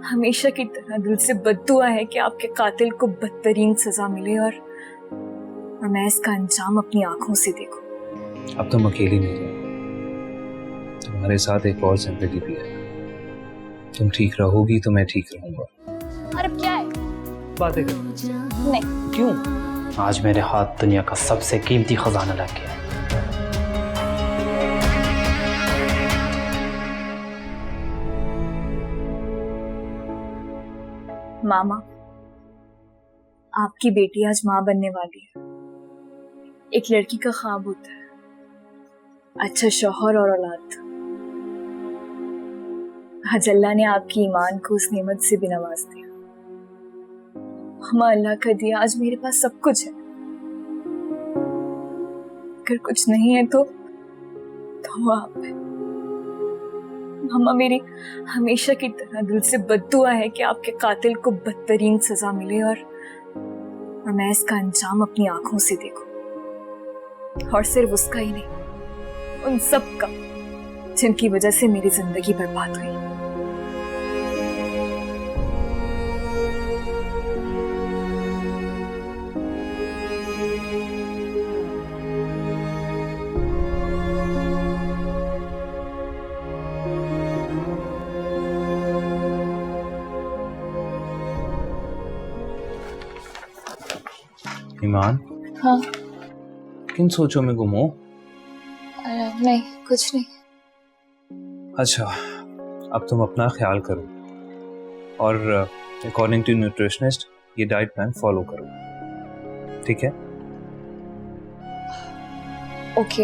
हमेशा की तरह दिल से बद्दुआ है कि आपके कातिल को बदतरीन सजा मिले और मैं इसका अंजाम अपनी आंखों से देखूं। अब तुम अकेली नहीं रहो, तुम्हारे साथ एक और जिंदगी भी है। तुम ठीक रहोगी तो मैं ठीक रहूंगा। अरे क्या है? बातें कर। नहीं। क्यों? आज मेरे हाथ दुनिया का सबसे कीमती खजाना लग गया। मामा, आपकी बेटी आज माँ बनने वाली है। एक लड़की का ख्वाब होता है अच्छा शौहर और औलाद। आज अल्लाह ने आपकी ईमान को उस नेमत से भी नवाज दिया। मामा, अल्लाह का दिया आज मेरे पास सब कुछ है। अगर कुछ नहीं है तो वो आप है। मामा, मेरी हमेशा की तरह दिल से बद्दुआ है कि आपके कातिल को बदतरीन सजा मिले और मैं इसका अंजाम अपनी आंखों से देखूं। और सिर्फ उसका ही नहीं, उन सब का जिनकी वजह से मेरी जिंदगी बर्बाद हुई। ईमान, हाँ। किन सोचों में गुम हो? नहीं, कुछ नहीं। अच्छा, अब तुम अपना ख्याल करो और अकॉर्डिंग टू न्यूट्रिशनिस्ट ये डाइट प्लान फॉलो करो, ठीक है? ओके।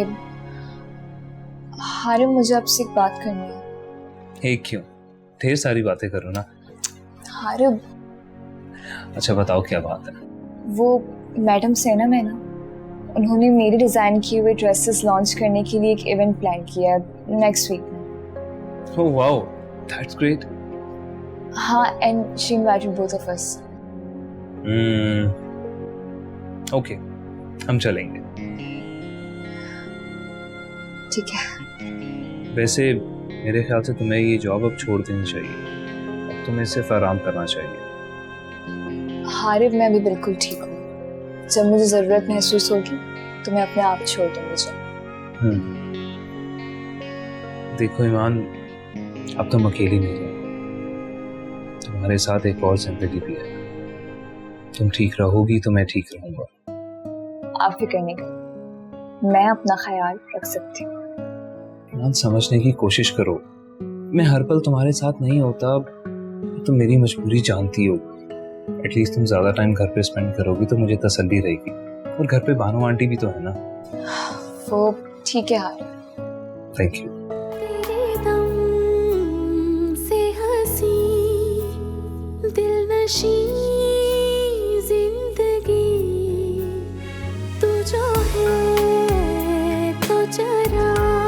हारिम, मुझे आपसे एक बात करनी है। एक क्यों, ढेर सारी बातें करो ना। हारिम। अच्छा बताओ क्या बात है? वो मैडम से ना, उन्होंने मेरे डिजाइन किए हुए ड्रेसेस लॉन्च करने के लिए एक इवेंट प्लान किया है नेक्स्ट वीक में। Oh wow, that's great. हाँ, and she invited both of us. Okay, हम चलेंगे। ठीक है। वैसे मेरे ख्याल से तुम्हें ये जॉब अब छोड़ देनी चाहिए। अब तुम्हें सिर्फ आराम करना चाहिए। हारिब, मैं अभी बिल्कुल ठीक हूँ। जब मुझे जरूरत महसूस होगी तो मैं अपने आप छोड़ दूंगी। देखो ईमान, अब तुम अकेली नहीं रहो, तुम्हारे साथ एक और जिंदगी भी है। तुम ठीक रहोगी तो मैं ठीक रहूंगा। आप फिक्र नहीं करो, मैं अपना ख्याल रख सकती हूँ। ईमान, समझने की कोशिश करो। मैं हर पल तुम्हारे साथ नहीं होता, तुम मेरी मजबूरी जानती हो। एटलीस्ट तुम ज्यादा टाइम घर पे स्पेंड करोगी तो मुझे तसल्ली रहेगी। और घर पे भानु आंटी भी तो है ना। वो ठीक है हारिब। Thank you. तेरे दम से हंसी दिलनशी जिंदगी, तू जो है तो चरागों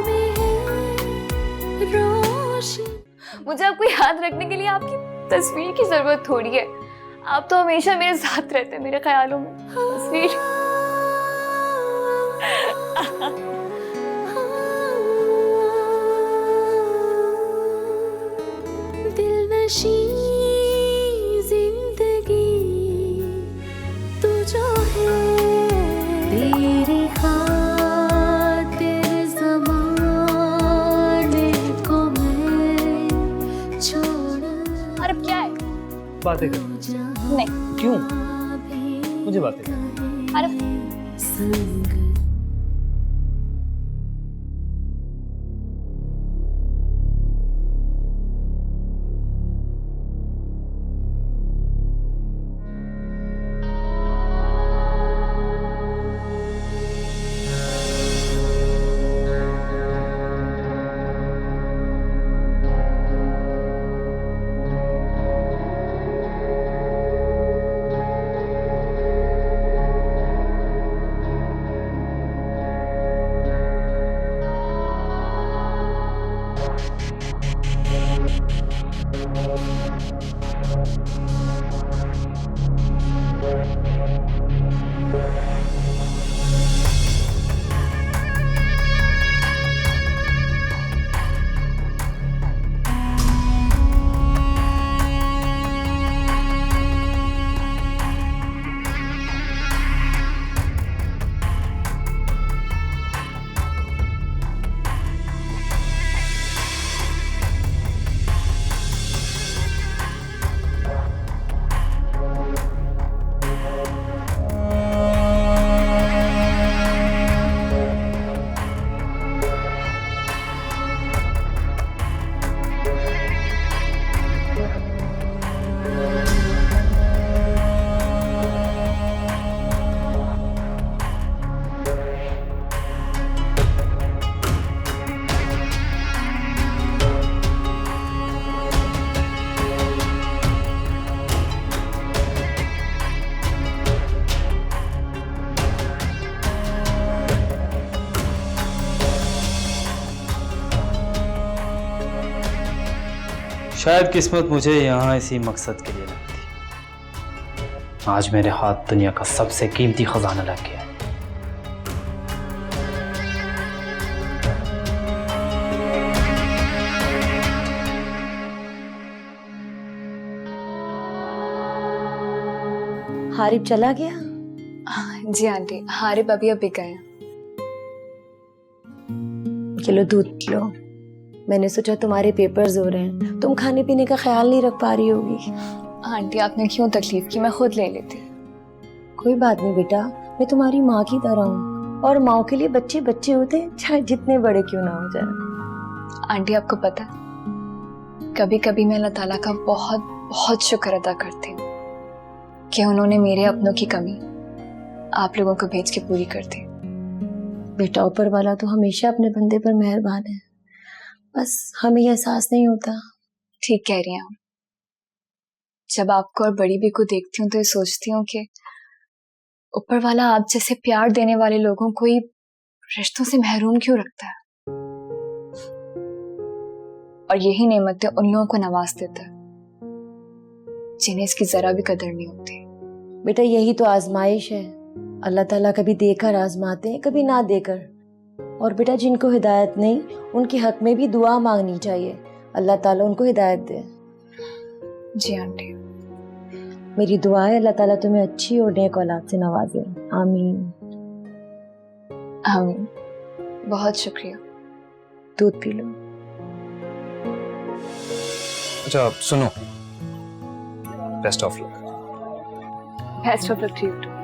में है रोशनी। मुझे आपको याद रखने के लिए आपकी तस्वीर की जरूरत थोड़ी है। आप तो हमेशा मेरे साथ रहते हैं, मेरे ख्यालों में। तस्वीर दिलनशी जिंदगी, तू जो है तेरी खातिर ज़माने को मैं छोड़। अरे क्या है? बातें कर। नहीं। क्यों? मुझे बातें कर। अरे शायद किस्मत मुझे यहाँ इसी मकसद के लिए लगती। आज मेरे हाथ दुनिया का सबसे कीमती खजाना लग गया है। हारिब चला गया? जी आंटी, हारिब अभी अभी गए हैं। चलो दूध पी लो। मैंने सोचा तुम्हारे पेपर्स हो रहे हैं, तुम खाने पीने का ख्याल नहीं रख पा रही होगी। आंटी आपने क्यों तकलीफ की, मैं खुद ले लेती। कोई बात नहीं बेटा, मैं तुम्हारी माँ की तरह हूँ और माँ के लिए बच्चे बच्चे होते हैं, चाहे जितने बड़े क्यों ना हो जाए। आंटी आपको पता है, कभी कभी मैं अल्लाह ताला का बहुत बहुत शुक्र अदा करती हूँ कि उन्होंने मेरे अपनों की कमी आप लोगों को भेज के पूरी कर दी। बेटा ऊपर वाला तो हमेशा अपने बंदे पर मेहरबान है, बस हमें ये एहसास नहीं होता। ठीक कह रही हैं आप। जब आपको और बड़ी भी को देखती हूँ तो ये सोचती हूँ कि ऊपर वाला आप जैसे प्यार देने वाले लोगों को ही रिश्तों से महरूम क्यों रखता है, और यही नेमतें उन लोगों को नवाज देता है जिन्हें इसकी जरा भी कदर नहीं होती। बेटा यही तो आजमाइश है, अल्लाह ताला कभी देकर आजमाते हैं, कभी ना देकर। और बेटा जिनको हिदायत नहीं, उनके हक में भी दुआ मांगनी चाहिए, अल्लाह ताला उनको हिदायत दे। जी आंटी। मेरी दुआ है अल्लाह ताला तुम्हें अच्छी और नेक औलाद से नवाजे। आमीन। आमीन। बहुत शुक्रिया। दूध पी लो। अच्छा सुनो, best of luck. Best of luck to you.